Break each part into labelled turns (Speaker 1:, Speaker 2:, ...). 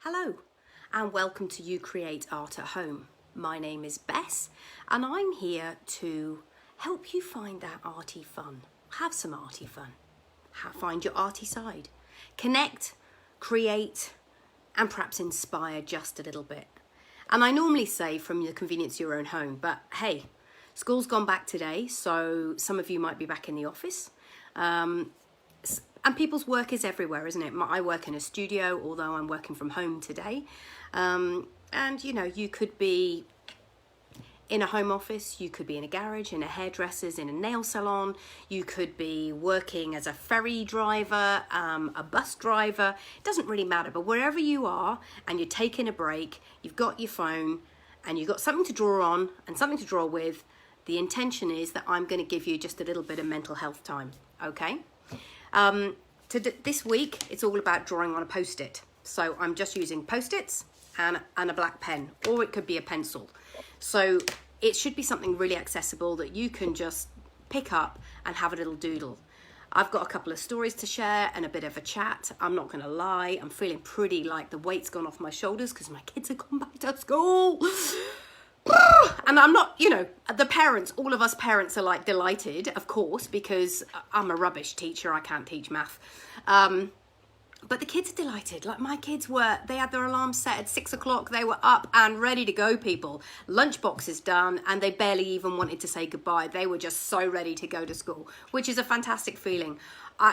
Speaker 1: Hello and welcome to You Create Art at Home. My name is Bess and I'm here to help you find that arty fun. Have some arty fun. Find your arty side. Connect, create and perhaps inspire just a little bit. And I normally say from the convenience of your own home, but hey, school's gone back today, so some of you might be back in the office. And people's work is everywhere, isn't it? I work in a studio, although I'm working from home today. And you know, you could be in a home office, you could be in a garage, in a hairdresser's, in a nail salon, you could be working as a ferry driver, a bus driver, it doesn't really matter. But wherever you are and you're taking a break, you've got your phone and you've got something to draw on and something to draw with, the intention is that I'm going to give you just a little bit of mental health time, okay? This week, it's all about drawing on a Post-it. So I'm just using Post-its and a black pen, or it could be a pencil. So it should be something really accessible that you can just pick up and have a little doodle. I've got a couple of stories to share and a bit of a chat. I'm not going to lie. I'm feeling pretty like the weight's gone off my shoulders because my kids have gone back to school. And I'm not, you know, the parents, all of us parents are like delighted, of course, because I'm a rubbish teacher. I can't teach math. But the kids are delighted. Like my kids they had their alarm set at 6 o'clock. They were up and ready to go, people. Lunchbox is done and they barely even wanted to say goodbye. They were just so ready to go to school, which is a fantastic feeling.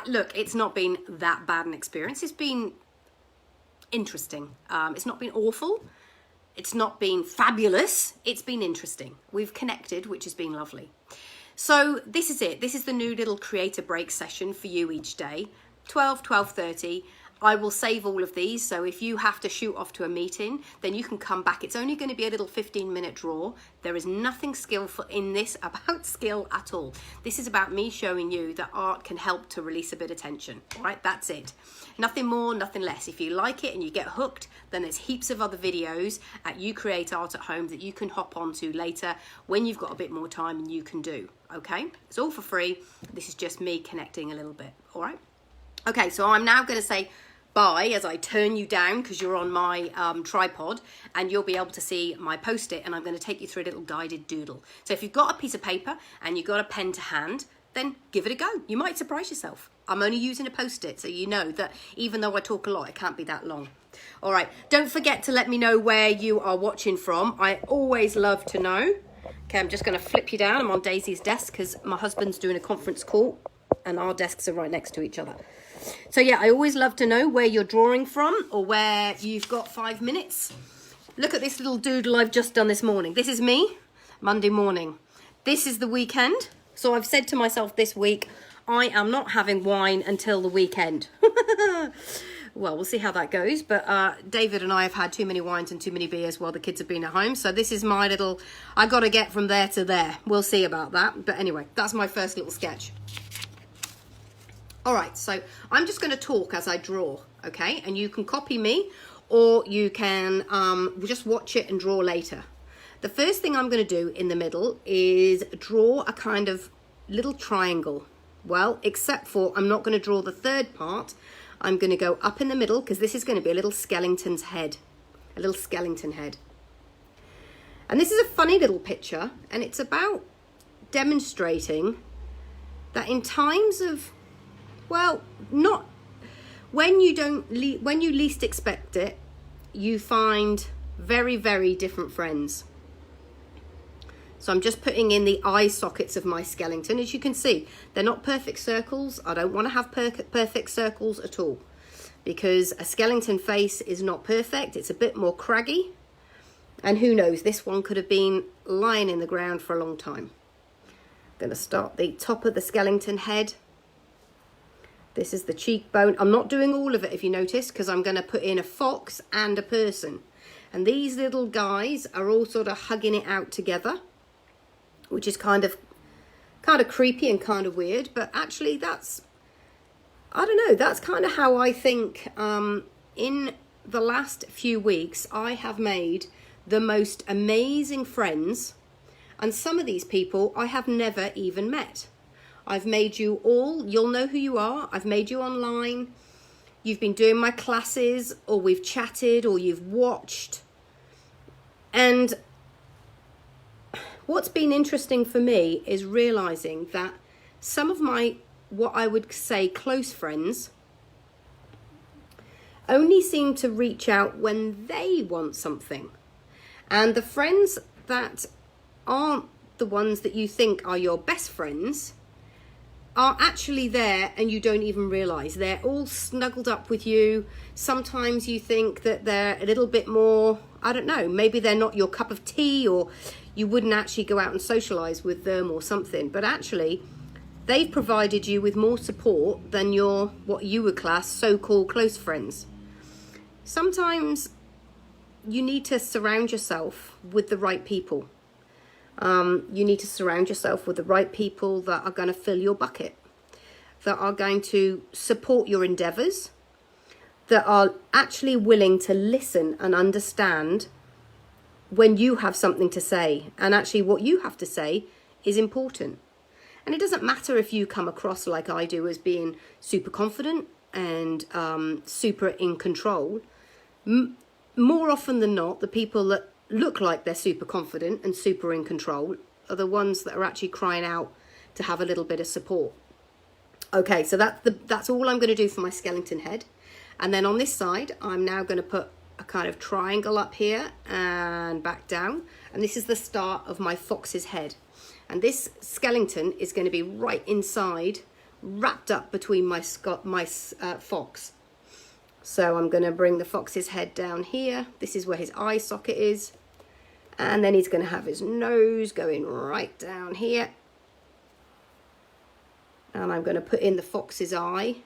Speaker 1: Look, it's not been that bad an experience. It's been interesting. It's not been awful. It's not been fabulous. It's been interesting. We've connected, which has been lovely. So this is it. This is the new little creator break session for you each day. 12:30. I will save all of these, so if you have to shoot off to a meeting, then you can come back. It's only going to be a little 15-minute draw. There is nothing skillful in this about skill at all. This is about me showing you that art can help to release a bit of tension. All right, that's it. Nothing more, nothing less. If you like it and you get hooked, then there's heaps of other videos at You Create Art at Home that you can hop onto later when you've got a bit more time and you can do. Okay, it's all for free. This is just me connecting a little bit. All right. Okay, so I'm now going to say bye as I turn you down because you're on my tripod and you'll be able to see my Post-it, and I'm going to take you through a little guided doodle. So if you've got a piece of paper and you've got a pen to hand, then give it a go. You might surprise yourself. I'm only using a Post-it, so you know that even though I talk a lot, it can't be that long. All right, don't forget to let me know where you are watching from. I always love to know. Okay, I'm just going to flip you down. I'm on Daisy's desk because my husband's doing a conference call and our desks are right next to each other. So yeah, I always love to know where you're drawing from or where you've got 5 minutes. Look at this little doodle I've just done this morning. This is me, Monday morning. This is the weekend. So I've said to myself this week, I am not having wine until the weekend. Well, we'll see how that goes. But David and I have had too many wines and too many beers while the kids have been at home. So this is my little, I got to get from there to there. We'll see about that. But anyway, that's my first little sketch. All right, so I'm just going to talk as I draw, okay? And you can copy me or you can just watch it and draw later. The first thing I'm going to do in the middle is draw a kind of little triangle. Well, except for I'm not going to draw the third part. I'm going to go up in the middle because this is going to be a little skeleton's head, a little skeleton head. And this is a funny little picture, and it's about demonstrating that in times of, well, not when you least expect it, you find very, very different friends. So I'm just putting in the eye sockets of my skeleton. As you can see, they're not perfect circles. I don't want to have perfect circles at all because a skeleton face is not perfect. It's a bit more craggy. And who knows, this one could have been lying in the ground for a long time. I'm going to start the top of the skeleton head. This is the cheekbone. I'm not doing all of it, if you notice, because I'm going to put in a fox and a person. And these little guys are all sort of hugging it out together, which is kind of creepy and kind of weird. But actually that's, I don't know, that's kind of how I think in the last few weeks, I have made the most amazing friends. And some of these people I have never even met. I've made you all, you'll know who you are. I've made you online. you've been doing my classes, or we've chatted, or you've watched. And what's been interesting for me is realizing that some of my, what I would say, close friends only seem to reach out when they want something. And the friends that aren't the ones that you think are your best friends are actually there, and you don't even realize. They're all snuggled up with you. Sometimes you think that they're a little bit more, I don't know, maybe they're not your cup of tea, or you wouldn't actually go out and socialize with them or something, but actually they've provided you with more support than your, what you would class, so-called close friends. Sometimes you need to surround yourself with the right people. You need to surround yourself with the right people that are going to fill your bucket, that are going to support your endeavors, that are actually willing to listen and understand when you have something to say. And actually what you have to say is important. And it doesn't matter if you come across like I do as being super confident and super in control. More often than not, the people that look like they're super confident and super in control are the ones that are actually crying out to have a little bit of support. Okay, so that's all I'm going to do for my skeleton head. And then on this side, I'm now going to put a kind of triangle up here and back down. And this is the start of my fox's head. And this skeleton is going to be right inside, wrapped up between my fox. So I'm going to bring the fox's head down here. This is where his eye socket is. And then he's going to have his nose going right down here. And I'm going to put in the fox's eye.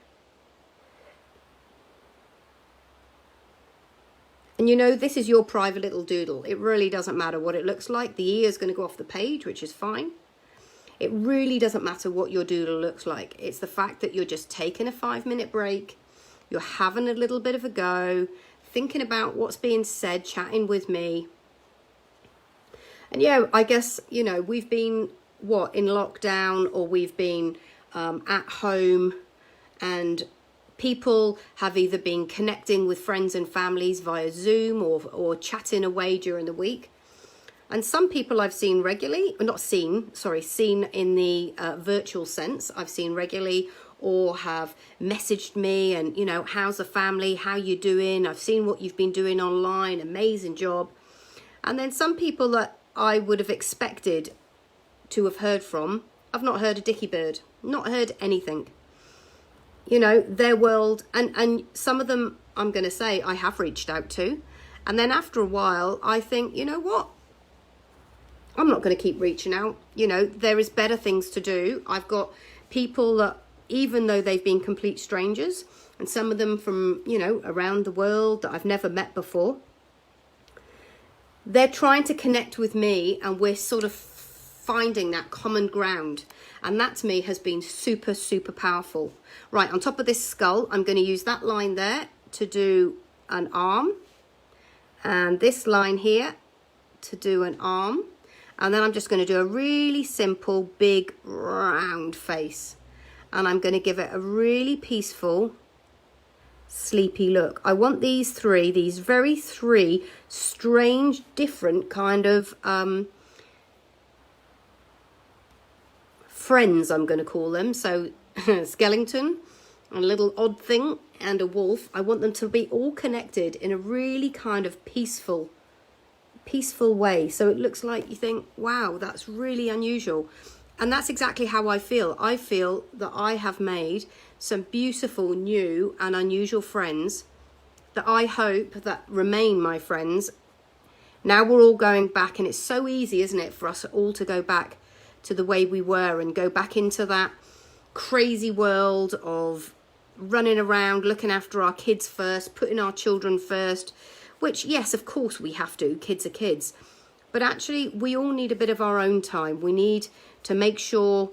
Speaker 1: And you know, this is your private little doodle. It really doesn't matter what it looks like. The ear is going to go off the page, which is fine. It really doesn't matter what your doodle looks like. It's the fact that you're just taking a 5-minute break. You're having a little bit of a go, thinking about what's being said, chatting with me. And yeah, I guess, you know, we've been, in lockdown, or we've been at home, and people have either been connecting with friends and families via Zoom or chatting away during the week. And some people I've seen regularly, seen in the virtual sense, I've seen regularly, or have messaged me and, you know, how's the family, how you doing? I've seen what you've been doing online, amazing job. And then some people that I would have expected to have heard from, I've not heard a dicky bird, not heard anything. You know, their world, and some of them I'm going to say I have reached out to. And then after a while, I think, you know what? I'm not going to keep reaching out. You know, there is better things to do. I've got people that, even though they've been complete strangers, and some of them from, you know, around the world that I've never met before, they're trying to connect with me, and we're sort of finding that common ground. And that to me has been super, super powerful. Right, on top of this skull, I'm going to use that line there to do an arm. And this line here to do an arm. And then I'm just going to do a really simple, big, round face. And I'm going to give it a really peaceful, sleepy look. I want these very three strange, different kind of friends, I'm going to call them. So skeleton, a little odd thing, and a wolf. I want them to be all connected in a really kind of peaceful way. So it looks like you think, wow, that's really unusual. And that's exactly how I feel. I feel that I have made some beautiful, new and unusual friends that I hope that remain my friends. Now we're all going back, and it's so easy, isn't it, for us all to go back to the way we were and go back into that crazy world of running around, looking after our kids first, putting our children first, which, yes, of course we have to. Kids are kids. But actually, we all need a bit of our own time. We need to make sure.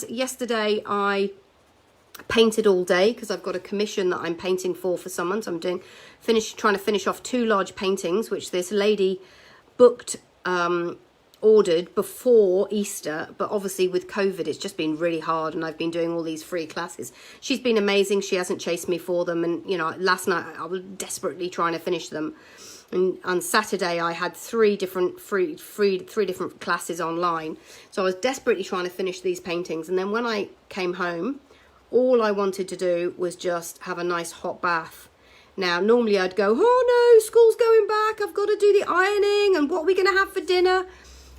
Speaker 1: Yesterday, I painted all day because I've got a commission that I'm painting for someone. So I'm trying to finish off 2 large paintings, which this lady booked ordered before Easter, but obviously with COVID it's just been really hard, and I've been doing all these free classes. She's been amazing. She hasn't chased me for them, and you know, last night I was desperately trying to finish them, and on Saturday I had three different classes online, so I was desperately trying to finish these paintings. And then when I came home, all I wanted to do was just have a nice hot bath. Now, normally I'd go, oh no, school's going back, I've got to do the ironing, and what are we going to have for dinner?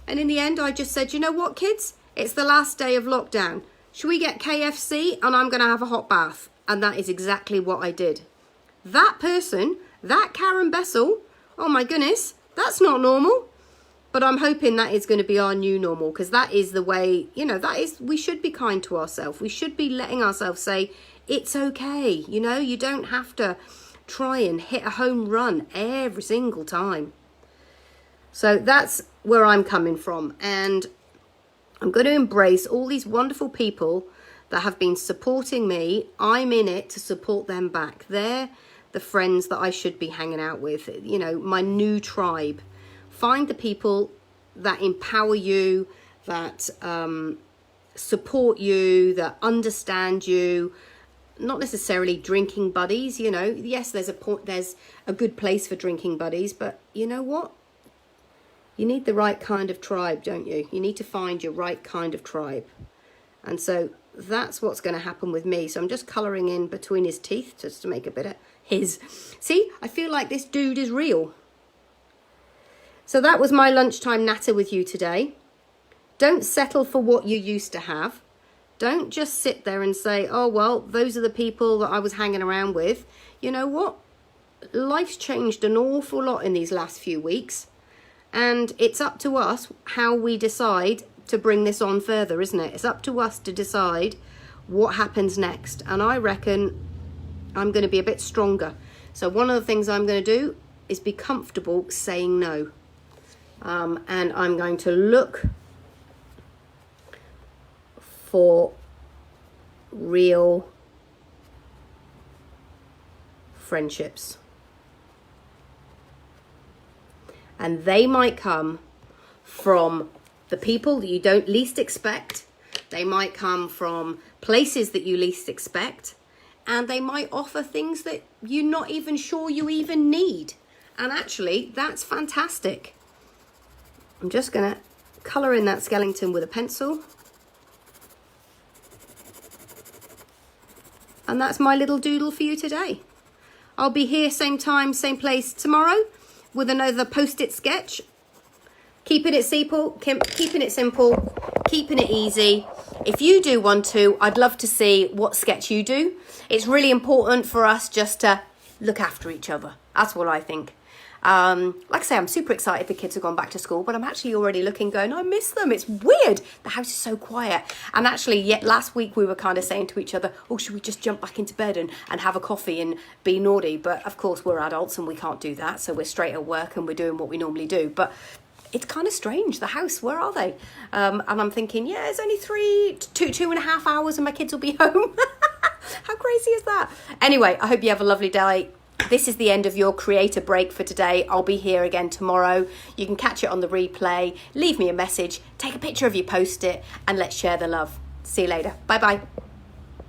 Speaker 1: And in the end, I just said, you know what, kids? It's the last day of lockdown. Should we get KFC? And I'm going to have a hot bath. And that is exactly what I did. That person, that Karen Bessel, oh my goodness, that's not normal. But I'm hoping that is going to be our new normal, because that is the way, you know, we should be kind to ourselves. We should be letting ourselves say, it's okay. You know, you don't have to try and hit a home run every single time. So that's where I'm coming from, and I'm going to embrace all these wonderful people that have been supporting me. I'm in it to support them back. They're the friends that I should be hanging out with, you know, my new tribe. Find the people that empower you, that support you, that understand you. Not necessarily drinking buddies, you know. Yes, there's a good place for drinking buddies, but you know what? You need the right kind of tribe, don't you? You need to find your right kind of tribe. And so that's what's going to happen with me. So I'm just colouring in between his teeth just to make a bit of his. See, I feel like this dude is real. So that was my lunchtime natter with you today. Don't settle for what you used to have. Don't just sit there and say, oh, well, those are the people that I was hanging around with. You know what? Life's changed an awful lot in these last few weeks. And it's up to us how we decide to bring this on further, isn't it? It's up to us to decide what happens next. And I reckon I'm going to be a bit stronger. So one of the things I'm going to do is be comfortable saying no. And I'm going to look for real friendships. And they might come from the people that you don't least expect. They might come from places that you least expect. And they might offer things that you're not even sure you even need. And actually, that's fantastic. I'm just going to colour in that skeleton with a pencil. And that's my little doodle for you today. I'll be here same time, same place tomorrow with another post-it sketch. Keeping it simple, keeping it easy. If you do one too, I'd love to see what sketch you do. It's really important for us just to look after each other. That's what I think. Like I say, I'm super excited the kids have gone back to school, but I'm actually already going, I miss them. It's weird. The house is so quiet. And actually, yet last week we were kind of saying to each other, oh, should we just jump back into bed and have a coffee and be naughty? But of course, we're adults and we can't do that. So we're straight at work and we're doing what we normally do. But it's kind of strange. The house, where are they? And I'm thinking, yeah, it's only 2.5 hours and my kids will be home. How crazy is that? Anyway, I hope you have a lovely day. This is the end of your creator break for today. I'll be here again tomorrow. You can catch it on the replay. Leave me a message. Take a picture of your post-it and let's share the love. See you later. Bye-bye.